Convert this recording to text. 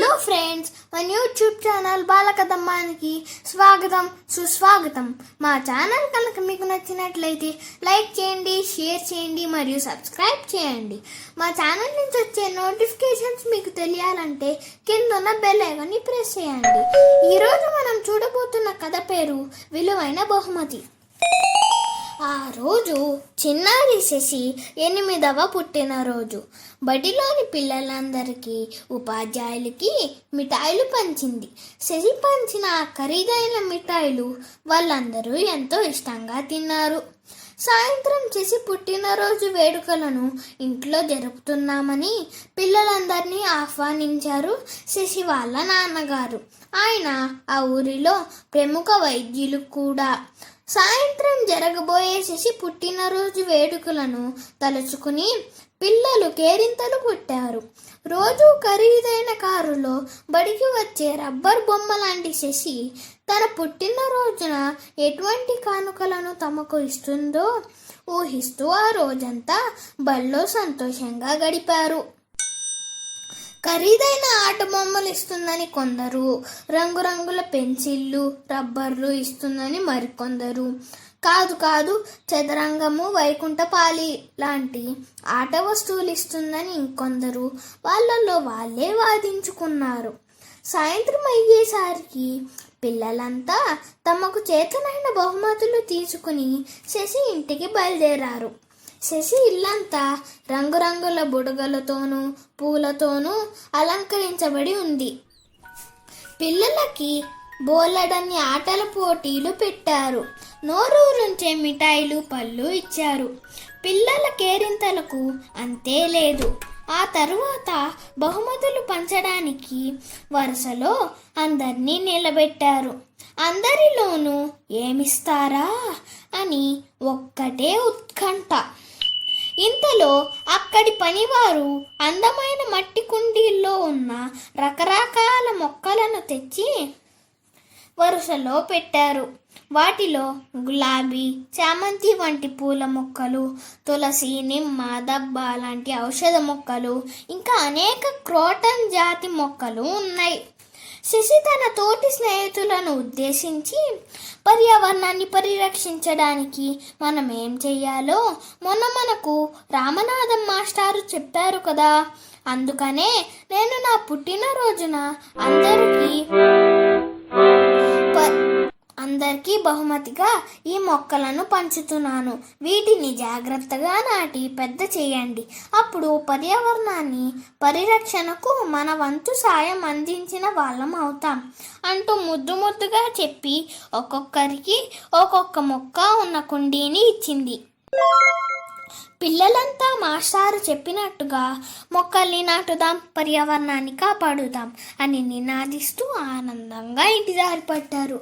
Hello friends, మన YouTube channel బాలకథమ్మానికి స్వాగతం సుస్వాగతం. మా ఛానల్ కనుక మీకు నచ్చినట్లయితే లైక్ చేయండి, షేర్ చేయండి మరియు సబ్స్క్రైబ్ చేయండి. మా ఛానల్ నుంచి వచ్చే నోటిఫికేషన్స్ మీకు తెలియాలంటే కింద ఉన్న బెల్ ఐకాన్ని ప్రెస్ చేయండి. ఈరోజు మనం చూడబోతున్న కథ పేరు విలువైన బహుమతి. ఆ రోజు చిన్నారి శశి 8వ పుట్టినరోజు. బడిలోని పిల్లలందరికీ ఉపాధ్యాయులకి మిఠాయిలు పంచింది. శశి పంచిన ఖరీదైన మిఠాయిలు వాళ్ళందరూ ఎంతో ఇష్టంగా తిన్నారు. సాయంత్రం శశి పుట్టినరోజు వేడుకలను ఇంట్లో జరుపుతున్నామని పిల్లలందరినీ ఆహ్వానించారు శశి వాళ్ళ నాన్నగారు. ఆయన ఆ ఊరిలో ప్రముఖ వైద్యులు కూడా. సాయంత్రం జరగబోయే శశి పుట్టినరోజు వేడుకలను తలుచుకుని పిల్లలు కేరింతలు కొట్టారు. రోజు ఖరీదైన కారులో బడికి వచ్చే రబ్బర్ బొమ్మ లాంటి శశి తన పుట్టినరోజున ఎటువంటి కానుకలను తమకు ఇస్తుందో ఊహిస్తూ ఆ రోజంతా బడిలో సంతోషంగా గడిపారు. ఖరీదైన ఆట బొమ్మలు ఇస్తుందని కొందరు, రంగురంగుల పెన్సిళ్ళు, రబ్బర్లు ఇస్తుందని మరికొందరు, కాదు చదరంగము, వైకుంఠపాలి లాంటి ఆట వస్తువులు ఇస్తుందని ఇంకొందరు వాళ్ళలో వాళ్ళే వాదించుకున్నారు. సాయంత్రం అయ్యేసరికి పిల్లలంతా తమకు చేతనైన బహుమతులు తీసుకుని శశి ఇంటికి బయలుదేరారు. శశి ఇల్లంతా రంగురంగుల బుడగలతోనూ పూలతోనూ అలంకరించబడి ఉంది. పిల్లలకి బోలెడన్ని ఆటల పోటీలు పెట్టారు. నోరూరుంచే మిఠాయిలు, పళ్ళు ఇచ్చారు. పిల్లల కేరింతలకు అంతే లేదు. ఆ తరువాత బహుమతులు పంచడానికి వరుసలో అందరినీ నిలబెట్టారు. అందరిలోనూ ఏమిస్తారా అని ఒక్కటే ఉత్కంఠ. ఇంతలో అక్కడి పనివారు అందమైన మట్టి కుండీల్లో ఉన్న రకరకాల మొక్కలను తెచ్చి వరుసలో పెట్టారు. వాటిలో గులాబీ, చామంతి వంటి పూల మొక్కలు, తులసి, నిమ్మ, దబ్బ లాంటి ఔషధ మొక్కలు, ఇంకా అనేక క్రోటన్ జాతి మొక్కలు ఉన్నాయి. శశి తన తోటి స్నేహితులను ఉద్దేశించి పర్యావరణాన్ని పరిరక్షించడానికి మనం ఏం చెయ్యాలో మనకు రామనాథం మాస్టారు చెప్పారు కదా, అందుకనే నేను నా పుట్టినరోజున అందరికీ బహుమతిగా ఈ మొక్కలను పంచుతున్నాను. వీటిని జాగ్రత్తగా నాటి పెద్ద చేయండి. అప్పుడు పర్యావరణాన్ని పరిరక్షణకు మన వంతు సాయం అందించిన వాళ్ళం అవుతాం అంటూ ముద్దుగా చెప్పి ఒక్కొక్కరికి ఒక్కొక్క మొక్క ఉన్న కుండీని ఇచ్చింది. పిల్లలంతా మాస్టారు చెప్పినట్టుగా మొక్కల్ని నాటుదాం, పర్యావరణాన్ని కాపాడుదాం అని నినాదిస్తూ ఆనందంగా ఇంటి దారి పట్టారు.